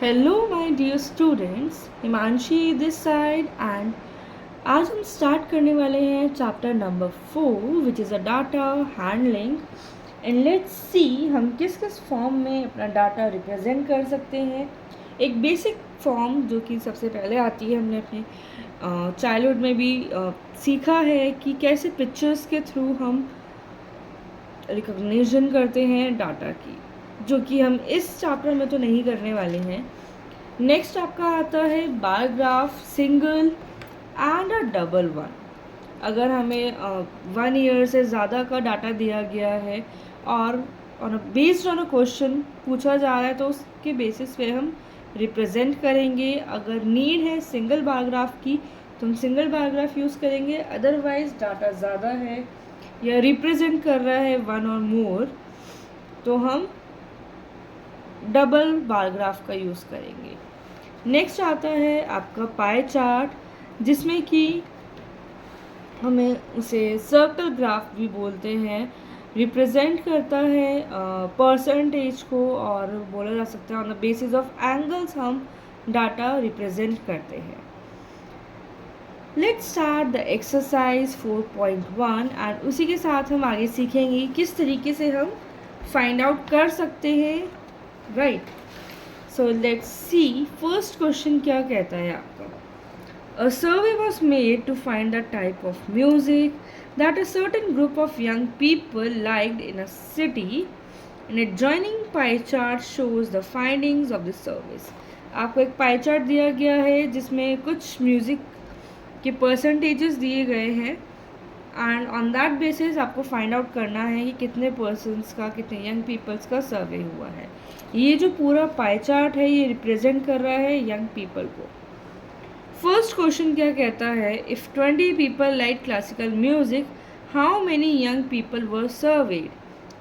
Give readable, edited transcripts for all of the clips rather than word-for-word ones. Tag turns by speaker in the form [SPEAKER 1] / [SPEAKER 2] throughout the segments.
[SPEAKER 1] Hello my dear students, Himanshi this side and आज हम start करने वाले हैं chapter number 4 which is a data handling. And let's see हम किस किस फॉर्म में अपना डाटा रिप्रेजेंट कर सकते हैं। एक बेसिक फॉर्म जो कि सबसे पहले आती है, हमने अपने चाइल्डहुड में भी सीखा है कि कैसे पिक्चर्स के थ्रू हम रिकॉग्निशन करते हैं डाटा की, जो कि हम इस चैप्टर में तो नहीं करने वाले हैं। नेक्स्ट आपका आता है bar graph, single and a double one. अगर हमें 1 ईयर से ज़्यादा का डाटा दिया गया है और बेस्ड ऑन अ क्वेश्चन पूछा जा रहा है तो उसके बेसिस पे हम रिप्रेजेंट करेंगे। अगर नीड है सिंगल बार ग्राफ की तो हम सिंगल बार ग्राफ यूज़ करेंगे, अदरवाइज डाटा ज़्यादा है या रिप्रेजेंट कर रहा है वन और मोर तो हम डबल बार ग्राफ का यूज़ करेंगे। नेक्स्ट आता है आपका पाई चार्ट, जिसमें कि हमें उसे सर्कल ग्राफ भी बोलते हैं, रिप्रेजेंट करता है परसेंटेज को, और बोला जा सकता है on the basis of angles हम डाटा रिप्रेजेंट करते हैं। Let's start the exercise 4.1 and उसी के साथ हम आगे सीखेंगे किस तरीके से हम फाइंड आउट कर सकते हैं, right. So let's C first question क्या कहता है आपका। A survey was made to find the type of music that a certain group of young people liked in a city. An adjoining pie chart shows the findings of the surveys. आपको एक pie chart दिया गया है जिसमें कुछ music के percentages दिए गए हैं एंड ऑन दैट बेसिस आपको फाइंड आउट करना है कि कितने पर्सन्स का, कितने यंग पीपल्स का सर्वे हुआ है। ये जो पूरा पाई चार्ट है ये रिप्रेजेंट कर रहा है यंग पीपल को। फर्स्ट क्वेश्चन क्या कहता है, if 20 people like classical music how many young people were served.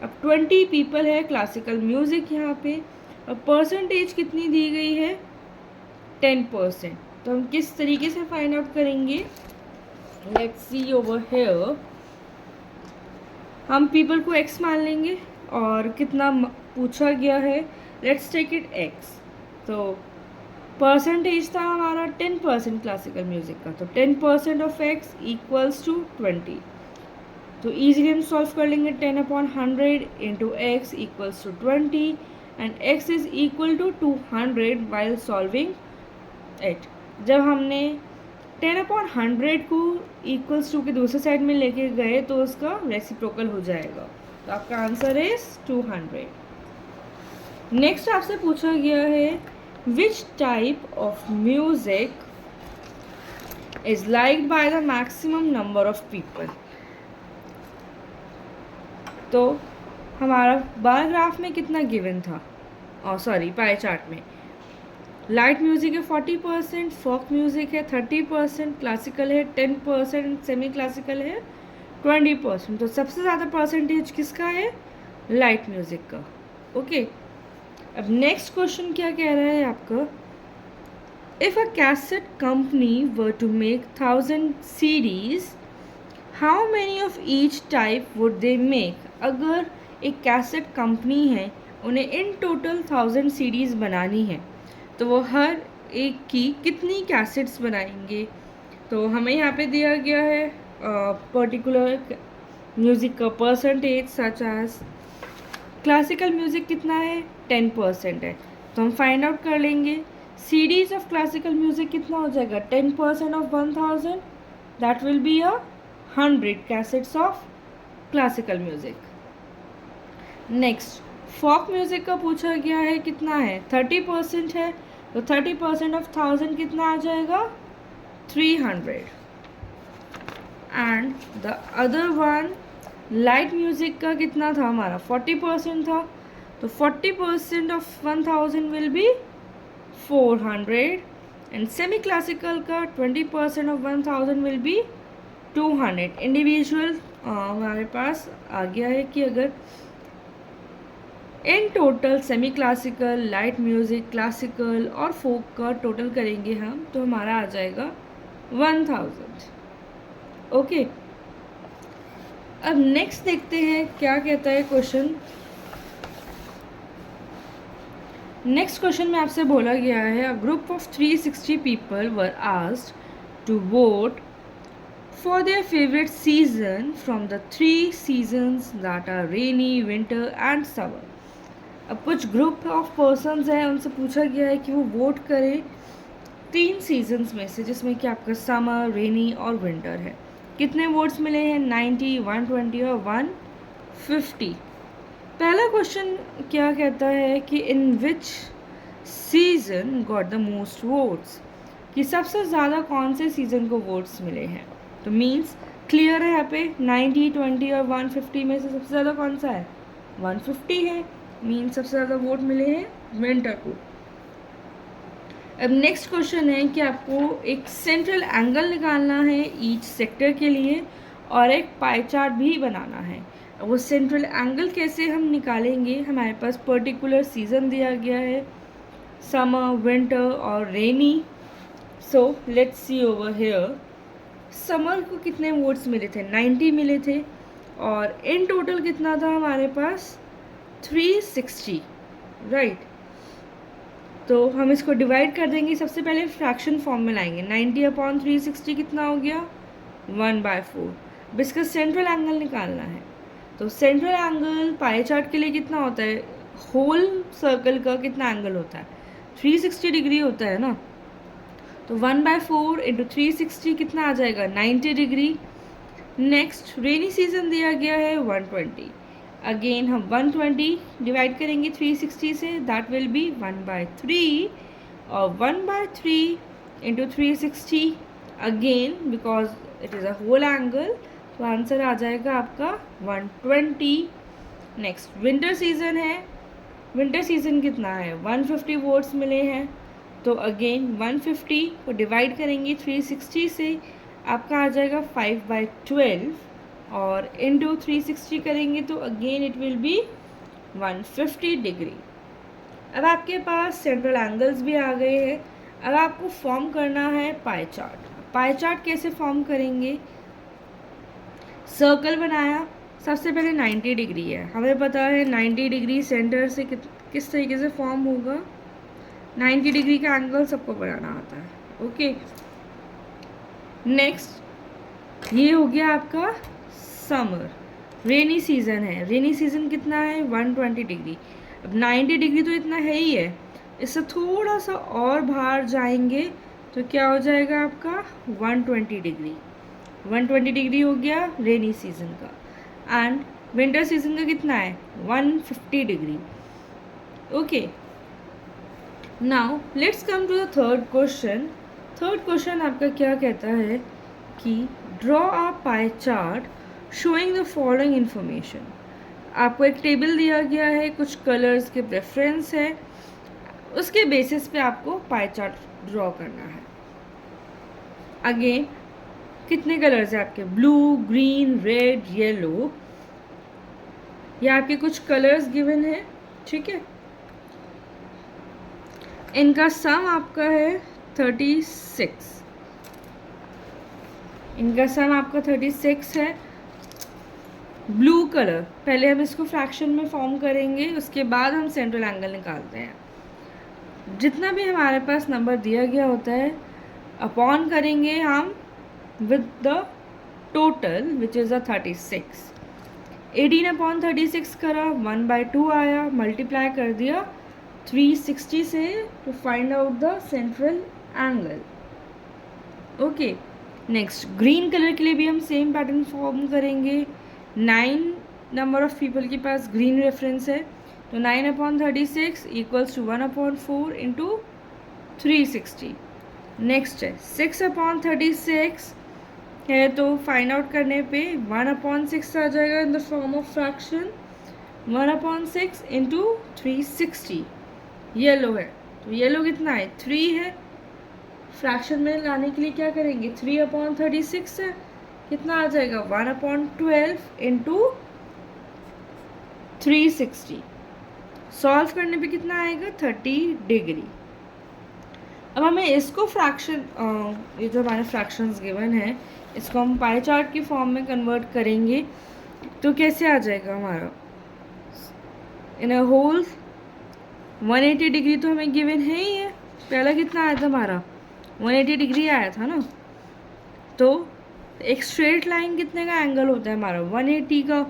[SPEAKER 1] अब 20 पीपल है क्लासिकल म्यूजिक यहाँ पे, और परसेंटेज कितनी दी गई है 10%। तो हम किस तरीके से फाइंड आउट करेंगे, लेट्स सी ओवर हियर। हम पीपल को x मान लेंगे और कितना पूछा गया है, लेट्स टेक इट x। तो परसेंटेज था हमारा 10% क्लासिकल म्यूज़िक का, तो 10% ऑफ x इक्वल्स टू 20। तो ईजिली हम सॉल्व कर लेंगे, 10/100 into x equals to 20 and x is equal to 200 while solving it. जब हमने 10/100 को इक्वल्स टू के दूसरे साइड में लेके गए तो उसका रेसिप्रोकल हो जाएगा, तो आपका आंसर इज 200। नेक्स्ट आपसे पूछा गया है which type of music is liked by the maximum number of people। तो हमारा बार ग्राफ में कितना गिवन था, सॉरी पाई चार्ट में लाइट म्यूज़िक है 40%, फोक म्यूज़िक है 30%, क्लासिकल है 10%, सेमी क्लासिकल है 20%। तो सबसे ज़्यादा परसेंटेज किसका है, लाइट म्यूज़िक का। ओके अब नेक्स्ट क्वेश्चन क्या कह रहा है आपका, if a cassette company were to make 1000 CDs how many of each type would they make. अगर एक कैसेट कंपनी है, उन्हें इन टोटल 1000 CDs बनानी है तो वो हर एक की कितनी कैसेट्स बनाएंगे। तो हमें यहाँ पे दिया गया है पर्टिकुलर म्यूज़िक का percentage, such as classical music कितना है 10% है, तो हम फाइंड आउट कर लेंगे सीडीज ऑफ क्लासिकल म्यूज़िक कितना हो जाएगा 10% of 1000, that will be 100 cassettes of classical music. Next folk music का पूछा गया है, कितना है 30% है, तो 30% ऑफ 1000 कितना आ जाएगा 300। And the other one light music का कितना था हमारा 40% था, तो 40% of 1000 will be 400 and semi classical का 20% ऑफ 1000 विल बी 200। इंडिविजुअल हमारे पास आ गया है कि अगर in total semi classical, light music, classical और फोक का टोटल करेंगे हम तो हमारा आ जाएगा 1000। ओके अब नेक्स्ट देखते हैं क्या कहता है क्वेश्चन। नेक्स्ट क्वेश्चन में आपसे बोला गया है, a group of 360 people were asked to vote for their favourite season from the 3 seasons that are rainy, winter and summer. अब कुछ ग्रुप ऑफ पर्सन्स हैं, उनसे पूछा गया है कि वो वोट करें 3 सीजन्स में से, जिसमें कि आपका समर, रेनी और विंटर है। कितने वोट्स मिले हैं? 90, 120 और 150। पहला क्वेश्चन क्या कहता है कि in which season got the most votes, कि सबसे ज़्यादा कौन से सीज़न को वोट्स मिले हैं। तो मीन्स क्लियर है यहाँ पे 90, 20 और 150 में से सबसे ज़्यादा कौन सा है? 150 है। मीन्स सबसे ज़्यादा वोट मिले हैं विंटर को। अब नेक्स्ट क्वेश्चन है कि आपको एक सेंट्रल एंगल निकालना है ईच सेक्टर के लिए और एक पाई चार्ट भी बनाना है। वो सेंट्रल एंगल कैसे हम निकालेंगे? हमारे पास पर्टिकुलर सीज़न दिया गया है, समर, विंटर और rainy. So let's see over here. Summer को कितने वोट्स मिले थे? 90 मिले थे। और इन टोटल कितना था हमारे पास? 360, राइट। तो हम इसको डिवाइड कर देंगे। सबसे पहले फ्रैक्शन फॉर्म में लाएंगे। 90/360 कितना हो गया? 1/4। अब इसका सेंट्रल एंगल निकालना है। तो सेंट्रल एंगल पाई चार्ट के लिए कितना होता है? होल सर्कल का कितना एंगल होता है? 360 डिग्री होता है ना। तो 1/4 इंटू 360 कितना आ जाएगा? 90 डिग्री। नेक्स्ट रेनी सीजन दिया गया है 120। अगेन हम 120 डिवाइड करेंगे 360 से, दैट विल बी 1/3 और 1/3 into 360 again because it is a whole angle, तो आंसर आ जाएगा आपका 120। नेक्स्ट विंटर सीजन है। विंटर सीजन कितना है? 150 वोट्स मिले हैं। तो अगेन 150 को डिवाइड करेंगे 360 से, आपका आ जाएगा 5/12 और इंटू 360 करेंगे तो again it will be 150 degree. अब आपके पास सेंट्रल एंगल्स भी आ गए हैं। अब आपको फॉर्म करना है पाई चार्ट। पाई चार्ट कैसे फॉर्म करेंगे? सर्कल बनाया, सबसे पहले 90 डिग्री है, हमें पता है 90 डिग्री सेंटर से किस तरीके से फॉर्म होगा। 90 डिग्री का एंगल सबको बनाना आता है। ओके, नेक्स्ट ये हो गया आपका समर। रेनी सीज़न है। रेनी सीज़न कितना है? 120 डिग्री। अब 90 डिग्री तो इतना है ही है, इससे थोड़ा सा और बाहर जाएंगे तो क्या हो जाएगा आपका? 120 डिग्री। 120 डिग्री हो गया रेनी सीज़न का। एंड विंटर सीज़न का कितना है? 150 degree. Okay, now let's come to the third question. Third question आपका क्या कहता है कि draw a pie chart showing the following information. आपको एक टेबल दिया गया है, कुछ कलर्स के प्रेफरेंस है, उसके बेसिस पे आपको पाई चार्ट ड्रॉ करना है। अगेन कितने कलर्स हैं आपके? Blue, green, red, yellow. ये आपके कुछ कलर्स गिवन है, ठीक है। इनका सम आपका है 36। इनका सम आपका 36 है। ब्लू कलर, पहले हम इसको फ्रैक्शन में फॉर्म करेंगे, उसके बाद हम सेंट्रल एंगल निकालते हैं। जितना भी हमारे पास नंबर दिया गया होता है अपॉन करेंगे हम with the total which is अ 36। 18/36 करा, 1/2 आया, मल्टीप्लाई कर दिया 360 से to find out the central angle. Okay, next green colour के लिए भी हम सेम पैटर्न फॉर्म करेंगे। 9 नंबर ऑफ पीपल के पास ग्रीन रेफरेंस है, तो 9/36 इक्वल्स टू 1/4 इंटू 360। नेक्स्ट है 6/36 है, तो फाइंड आउट करने पे 1/6 आ जाएगा in the form of fraction. 1/6 into 360। Yellow है, तो येलो कितना है? 3 है। फ्रैक्शन में लाने के लिए क्या करेंगे? 3/36 है, कितना आ जाएगा? 1/12 इंटू 360। सॉल्व करने पे कितना आएगा? 30 डिग्री। अब हमें इसको फ्रैक्शन, ये जो हमारे फ्रैक्शंस गिवन है, इसको हम पाई चार्ट की फॉर्म में कन्वर्ट करेंगे तो कैसे आ जाएगा हमारा? इन अ होल 180 डिग्री तो हमें गिवन है ही है, पहला कितना आया था हमारा 180 डिग्री आया था ना। तो एक स्ट्रेट लाइन कितने का एंगल होता है हमारा 180 का।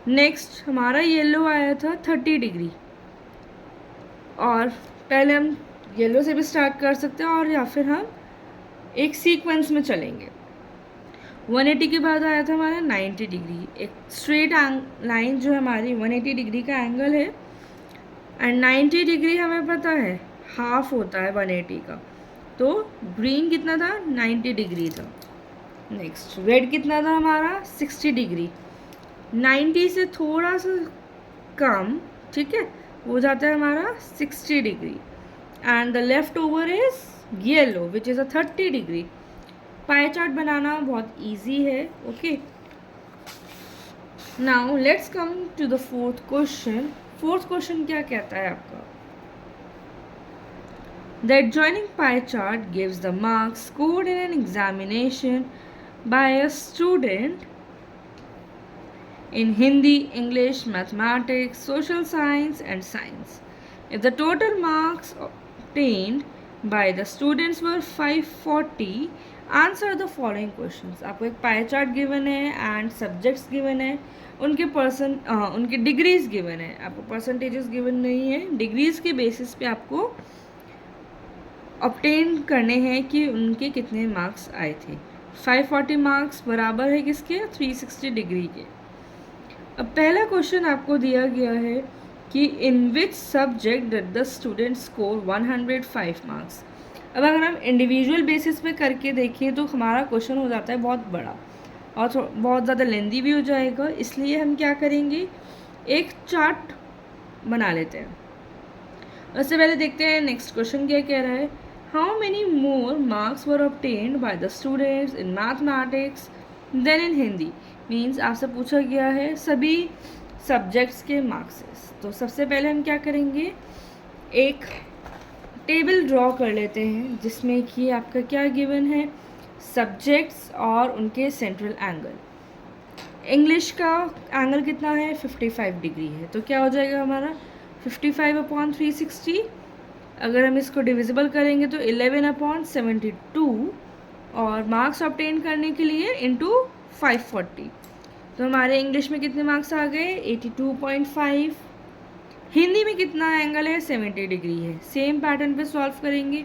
[SPEAKER 1] नेक्स्ट हमारा येलो आया था 30 डिग्री, और पहले हम येलो से भी स्टार्ट कर सकते हैं और या फिर हम एक सीक्वेंस में चलेंगे। 180 के बाद आया था हमारा 90 डिग्री, एक स्ट्रेट लाइन जो हमारी 180 डिग्री का एंगल है, एंड 90 डिग्री हमें पता है हाफ होता है 180 का, तो ग्रीन कितना था 90 डिग्री था। नेक्स्ट रेड कितना था हमारा 60 डिग्री, 90 से थोड़ा सा कम, ठीक है, हो जाता है हमारा 60 degree, and the left over is yellow which is a 30 degree. Pie chart बनाना बहुत इजी है। Okay, now let's come to the fourth question. Fourth question क्या कहता है आपका, the adjoining pie chart gives the marks scored in an examination by a student in Hindi, English, mathematics, social science and science. If the total marks obtained by the students were 540, answer the following questions. आपको एक pie chart given है and subjects given है, उनके degrees given है, आपको percentages given नहीं है, degrees के बेसिस पे आपको ऑब्टेन करने हैं कि उनके कितने मार्क्स आए थे। 540 मार्क्स बराबर है किसके 360 डिग्री के। अब पहला क्वेश्चन आपको दिया गया है कि in which subject did the student score 105 marks. अब अगर हम इंडिविजुअल बेसिस पे करके देखें तो हमारा क्वेश्चन हो जाता है बहुत बड़ा और बहुत ज़्यादा लेंदी भी हो जाएगा, इसलिए हम क्या करेंगे एक चार्ट बना लेते हैं। उससे पहले देखते हैं नेक्स्ट क्वेश्चन क्या कह रहा है, how many more marks were obtained by the students in mathematics than in Hindi. Means आपसे पूछा गया है सभी सब्जेक्ट्स के मार्क्स। तो सबसे पहले हम क्या करेंगे एक टेबल ड्रॉ कर लेते हैं जिसमें कि आपका क्या गिवन है सब्जेक्ट्स और उनके सेंट्रल एंगल। इंग्लिश का एंगल कितना है 55 डिग्री है, तो क्या हो जाएगा हमारा 55/360। अगर हम इसको डिविजिबल करेंगे तो 11/72, और मार्क्स ऑब्टेन करने के लिए इंटू 540, तो हमारे इंग्लिश में कितने मार्क्स आ गए 82.5। हिंदी में कितना एंगल है 70 डिग्री है, सेम पैटर्न पे सॉल्व करेंगे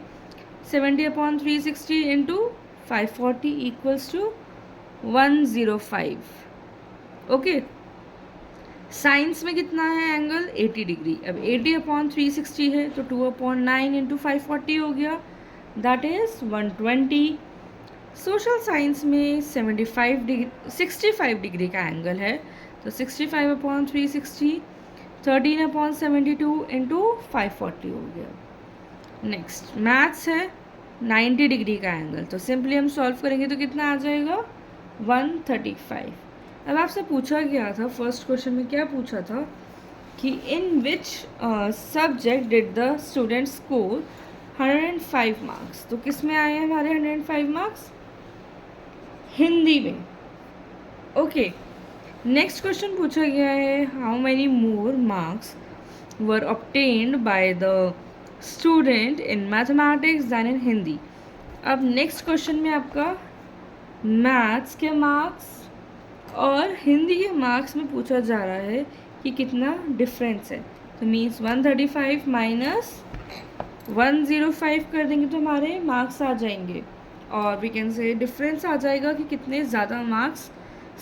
[SPEAKER 1] 70/360 into 540 equals to 105। Okay, science में कितना है एंगल 80 डिग्री। अब 80/360 है तो 2/9 इंटू 540 हो गया, दैट इज़ 120। सोशल साइंस में 65 डिग्री का एंगल है, तो 65/360 13/72 इंटू 540 हो गया। नेक्स्ट मैथ्स है 90 डिग्री का एंगल, तो सिंपली हम सॉल्व करेंगे तो कितना आ जाएगा 135। अब आपसे पूछा गया था फर्स्ट क्वेश्चन में क्या पूछा था कि in which subject did the student score 105 marks. तो किस में आए हैं हमारे 105 मार्क्स हिंदी में। ओके, नेक्स्ट क्वेश्चन पूछा गया है how many more marks were obtained by the student in mathematics than in Hindi. अब नेक्स्ट क्वेश्चन में आपका मैथ्स के मार्क्स और हिंदी के मार्क्स में पूछा जा रहा है कि कितना डिफरेंस है, तो मीन्स 135 माइनस 105 कर देंगे तो हमारे मार्क्स आ जाएंगे, और वी कैन से डिफरेंस आ जाएगा कि कितने ज़्यादा मार्क्स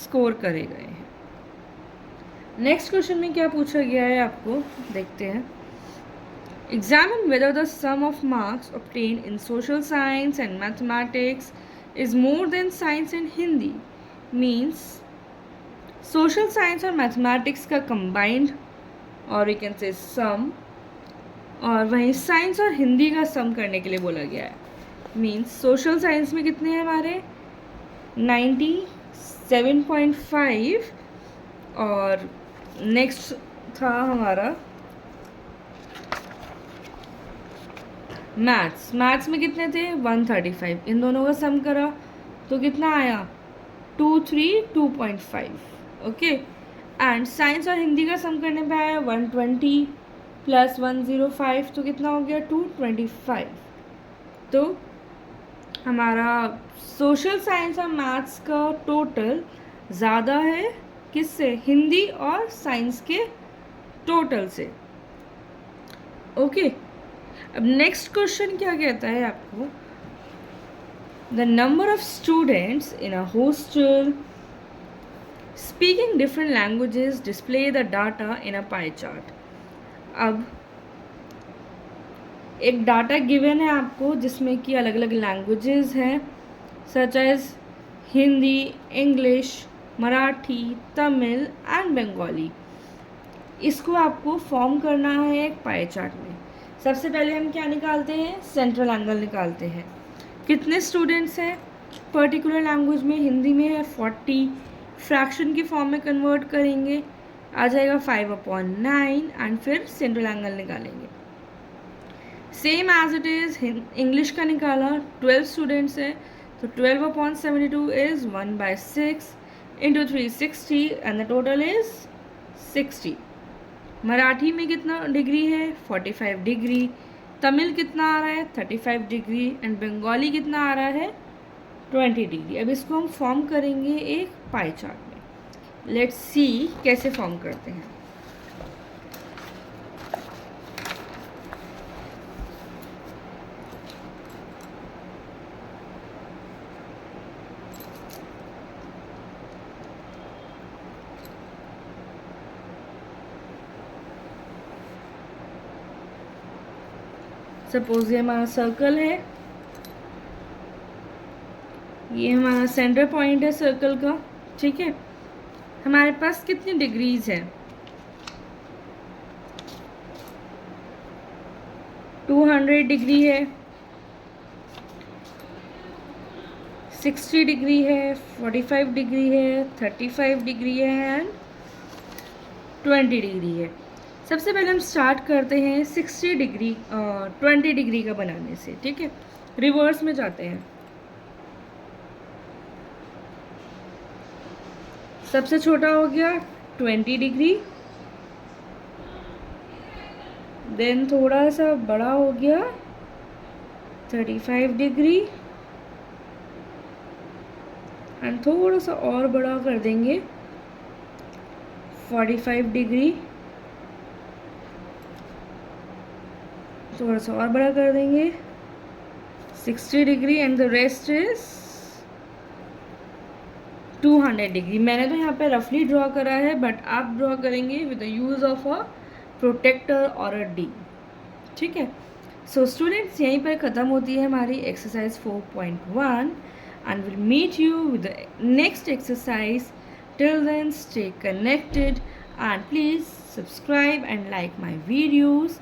[SPEAKER 1] स्कोर करे गए हैं। नेक्स्ट क्वेश्चन में क्या पूछा गया है आपको देखते हैं, examine whether the sum of marks obtain in social science and mathematics is more than science and Hindi. Means social science और मैथमेटिक्स का कंबाइंड और वी कैन से सम, और वहीं साइंस और हिंदी का सम करने के लिए बोला गया है। मीन्स सोशल साइंस में कितने हैं हमारे 97.5, और नेक्स्ट था हमारा मैथ्स में कितने थे 135। इन दोनों का सम करा तो कितना आया 232.5। ओके, एंड साइंस और हिंदी का सम करने पे आया 120, प्लस 105 तो कितना हो गया 225। तो हमारा सोशल साइंस और मैथ्स का टोटल ज़्यादा है किससे, हिंदी और साइंस के टोटल से। ओके, अब नेक्स्ट क्वेश्चन क्या कहता है आपको, the number of students in a hostel speaking different languages display the data in a pie chart. अब एक डाटा गिवन है आपको जिसमें कि अलग अलग लैंग्वेजेस हैं, such as Hindi, English, Marathi, Tamil and Bengali. इसको आपको फॉर्म करना है एक पाई चार्ट में। सबसे पहले हम क्या निकालते हैं, सेंट्रल एंगल निकालते हैं। कितने स्टूडेंट्स हैं पर्टिकुलर लैंग्वेज में, हिंदी में है 40, फ्रैक्शन की फॉर्म में कन्वर्ट करेंगे, आ जाएगा 5/9 एंड फिर सेंट्रल एंगल निकालेंगे। Same as it is English का निकाला, 12 स्टूडेंट्स है तो 12/72 is 1/6 into 360 and the total is 60। Marathi में कितना डिग्री है 45 डिग्री, तमिल कितना आ रहा है 35 डिग्री एंड बंगाली कितना आ रहा है 20 डिग्री। अब इसको हम फॉर्म करेंगे एक पाई चार्ट में। लेट्स सी कैसे फॉर्म करते हैं। सपोज ये हमारा सर्कल है, ये हमारा सेंटर पॉइंट है सर्कल का, ठीक है। हमारे पास कितनी डिग्रीज है, 200 डिग्री है, 60 डिग्री है, 45 डिग्री है, 35 डिग्री है एंड 20 डिग्री है। सबसे पहले हम स्टार्ट करते हैं 60 डिग्री 20 डिग्री का बनाने से, ठीक है। रिवर्स में जाते हैं। सबसे छोटा हो गया 20 डिग्री, देन थोड़ा सा बड़ा हो गया 35 डिग्री एंड थोड़ा सा और बड़ा कर देंगे 45 डिग्री, थोड़ा सा और बड़ा कर देंगे 60 degree and the rest is 200 degree. मैंने तो यहाँ पे रफली ड्रॉ करा है बट आप ड्रॉ करेंगे with the use of a protractor और अ डी, ठीक है। सो स्टूडेंट्स, यहीं पर ख़त्म होती है हमारी exercise 4.1 and will meet you with the next exercise. Till then stay connected and please subscribe and like my videos.